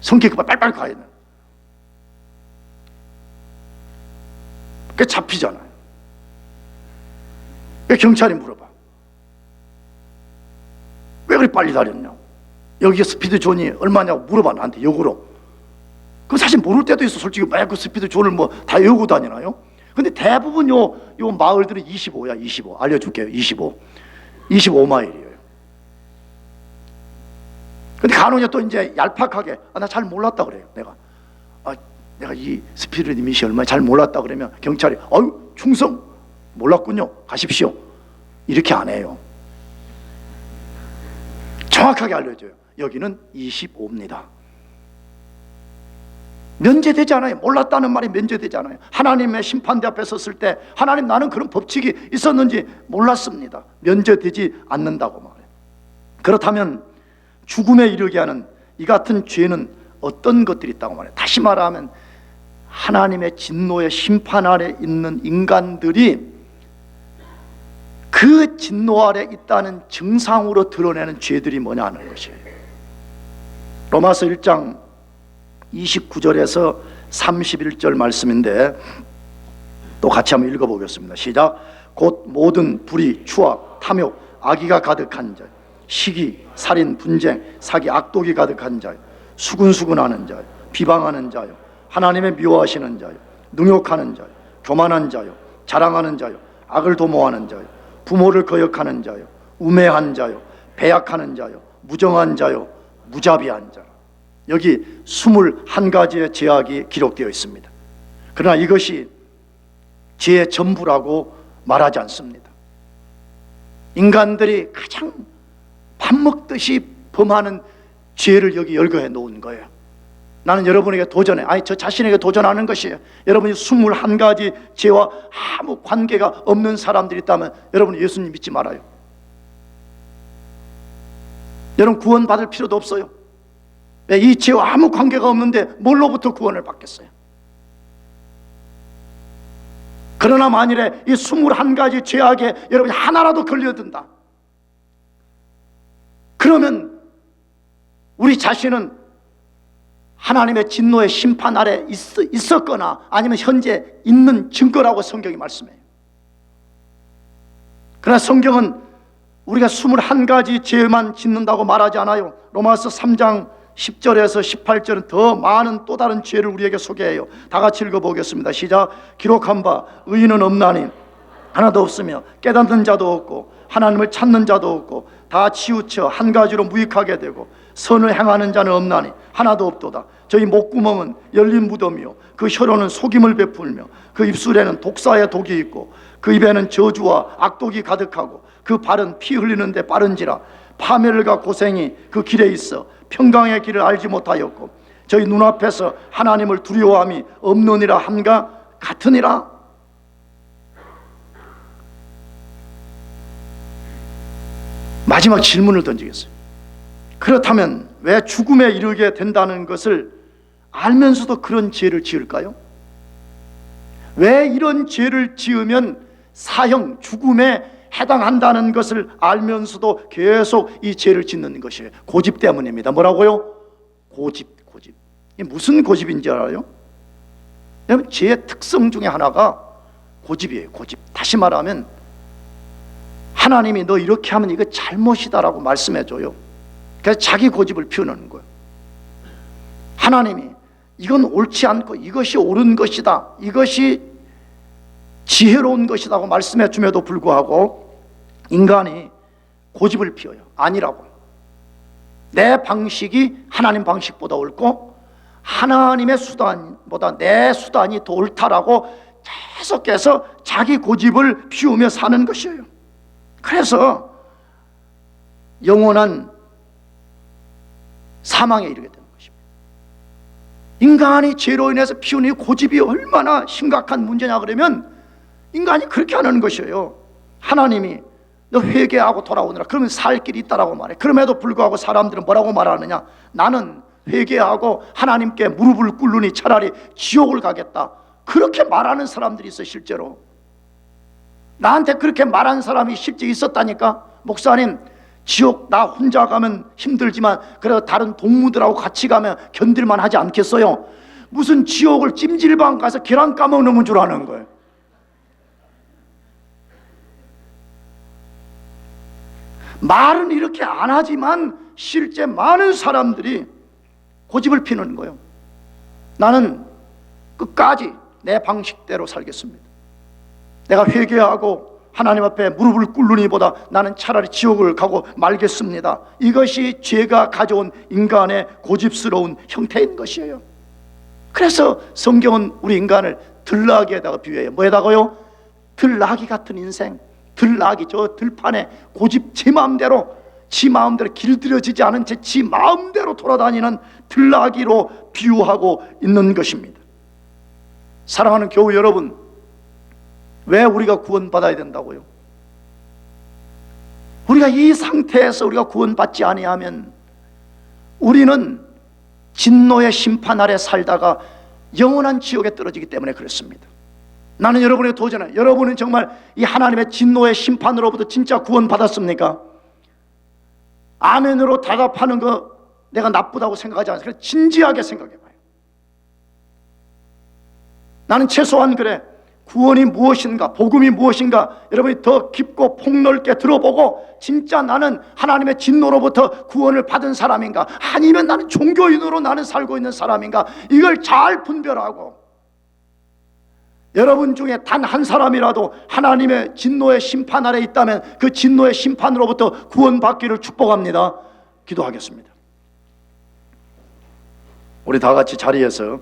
성격이 빨빨 가야 돼. 그게 잡히잖아요. 경찰이 물어봐. 왜 그렇게 빨리 달렸냐고. 여기 스피드 존이 얼마냐고 물어봐 나한테 역으로. 그 사실 모를 때도 있어. 솔직히 그 스피드 존을 뭐 다 외우고 다니나요? 근데 대부분 요 마을들은 25야. 25 알려줄게요. 25마일이에요. 근데 간혹 또 이제 얄팍하게 나 잘 몰랐다 그래요. 내가 이 스피드 리밋이 얼마나 잘 몰랐다 그러면 경찰이 충성 몰랐군요. 가십시오. 이렇게 안 해요. 정확하게 알려줘요. 여기는 25입니다. 면제되지 않아요. 몰랐다는 말이 면제되지 않아요. 하나님의 심판대 앞에 섰을 때 하나님 나는 그런 법칙이 있었는지 몰랐습니다. 면제되지 않는다고 말해요. 그렇다면 죽음에 이르게 하는 이 같은 죄는 어떤 것들이 있다고 말해요. 다시 말하면 하나님의 진노의 심판 아래 있는 인간들이 그 진노 아래 있다는 증상으로 드러내는 죄들이 뭐냐는 것이에요. 로마서 1장 29절에서 31절 말씀인데 또 같이 한번 읽어보겠습니다. 시작. 곧 모든 불의, 추악, 탐욕, 악의가 가득한 자요, 시기, 살인, 분쟁, 사기, 악독이 가득한 자요, 수근수근하는 자요, 비방하는 자요, 하나님의 미워하시는 자요, 능욕하는 자요, 교만한 자요, 자랑하는 자요, 악을 도모하는 자요, 부모를 거역하는 자요, 우매한 자요, 배약하는 자요, 무정한 자요, 무자비한 자. 여기 21가지의 죄악이 기록되어 있습니다. 그러나 이것이 죄의 전부라고 말하지 않습니다. 인간들이 가장 밥 먹듯이 범하는 죄를 여기 열거해 놓은 거예요. 나는 여러분에게 도전해, 저 자신에게 도전하는 것이에요. 여러분이 21가지 죄와 아무 관계가 없는 사람들이 있다면 여러분은 예수님 믿지 말아요. 여러분 구원받을 필요도 없어요. 이 죄와 아무 관계가 없는데 뭘로부터 구원을 받겠어요? 그러나 만일에 이 21가지 죄악에 여러분이 하나라도 걸려든다, 그러면 우리 자신은 하나님의 진노의 심판 아래 있었거나 아니면 현재 있는 증거라고 성경이 말씀해요. 그러나 성경은 우리가 21가지 죄만 짓는다고 말하지 않아요. 로마서 3장 10절에서 18절은 더 많은 또 다른 죄를 우리에게 소개해요. 다 같이 읽어보겠습니다. 시작. 기록한 바 의인은 없나니 하나도 없으며 깨닫는 자도 없고 하나님을 찾는 자도 없고 다 치우쳐 한 가지로 무익하게 되고 선을 행하는 자는 없나니 하나도 없도다. 저희 목구멍은 열린 무덤이요 그 혀로는 속임을 베풀며 그 입술에는 독사의 독이 있고 그 입에는 저주와 악독이 가득하고 그 발은 피 흘리는데 빠른지라 파멸과 고생이 그 길에 있어 평강의 길을 알지 못하였고 저희 눈앞에서 하나님을 두려워함이 없느니라 함과 같으니라. 마지막 질문을 던지겠어요. 그렇다면 왜 죽음에 이르게 된다는 것을 알면서도 그런 죄를 지을까요? 왜 이런 죄를 지으면 사형, 죽음에 해당한다는 것을 알면서도 계속 이 죄를 짓는 것이에요? 고집 때문입니다. 뭐라고요? 고집. 이게 무슨 고집인지 알아요? 여러분, 죄의 특성 중에 하나가 고집이에요. 고집. 다시 말하면 하나님이 너 이렇게 하면 이거 잘못이다라고 말씀해줘요. 그래서 자기 고집을 피우는 거예요. 하나님이 이건 옳지 않고 이것이 옳은 것이다, 이것이 지혜로운 것이라고 말씀해 줌에도 불구하고 인간이 고집을 피워요. 아니라고. 내 방식이 하나님 방식보다 옳고 하나님의 수단보다 내 수단이 더 옳다라고 계속해서 자기 고집을 피우며 사는 것이에요. 그래서 영원한 사망에 이르게 되는 것입니다. 인간이 죄로 인해서 피운 이 고집이 얼마나 심각한 문제냐 그러면 인간이 그렇게 하는 것이에요. 하나님이 너 회개하고 돌아오느라 그러면 살 길이 있다라고 말해. 그럼에도 불구하고 사람들은 뭐라고 말하느냐? 나는 회개하고 하나님께 무릎을 꿇으니 차라리 지옥을 가겠다. 그렇게 말하는 사람들이 있어. 실제로 나한테 그렇게 말한 사람이 실제 있었다니까. 목사님, 지옥 나 혼자 가면 힘들지만 그래도 다른 동무들하고 같이 가면 견딜만 하지 않겠어요? 무슨 지옥을 찜질방 가서 계란 까먹는 줄 아는 거예요. 말은 이렇게 안 하지만 실제 많은 사람들이 고집을 피우는 거예요. 나는 끝까지 내 방식대로 살겠습니다. 내가 회개하고 하나님 앞에 무릎을 꿇으니보다 나는 차라리 지옥을 가고 말겠습니다. 이것이 죄가 가져온 인간의 고집스러운 형태인 것이에요. 그래서 성경은 우리 인간을 들나귀에다가 비유해요. 뭐에다가요? 들나귀 같은 인생. 들나귀, 저 들판에 고집 지 마음대로 길들여지지 않은 채 지 마음대로 돌아다니는 들나귀로 비유하고 있는 것입니다. 사랑하는 교우 여러분, 왜 우리가 구원받아야 된다고요? 우리가 이 상태에서 우리가 구원받지 아니하면 우리는 진노의 심판 아래 살다가 영원한 지옥에 떨어지기 때문에 그렇습니다. 나는 여러분에게 도전해. 여러분은 정말 이 하나님의 진노의 심판으로부터 진짜 구원받았습니까? 아멘으로 대답하는 거 내가 나쁘다고 생각하지 않아요. 그래서 진지하게 생각해봐요. 나는 최소한 그래. 구원이 무엇인가, 복음이 무엇인가 여러분이 더 깊고 폭넓게 들어보고 진짜 나는 하나님의 진노로부터 구원을 받은 사람인가, 아니면 나는 종교인으로 나는 살고 있는 사람인가, 이걸 잘 분별하고 여러분 중에 단 한 사람이라도 하나님의 진노의 심판 아래 있다면 그 진노의 심판으로부터 구원받기를 축복합니다. 기도하겠습니다. 우리 다 같이 자리에서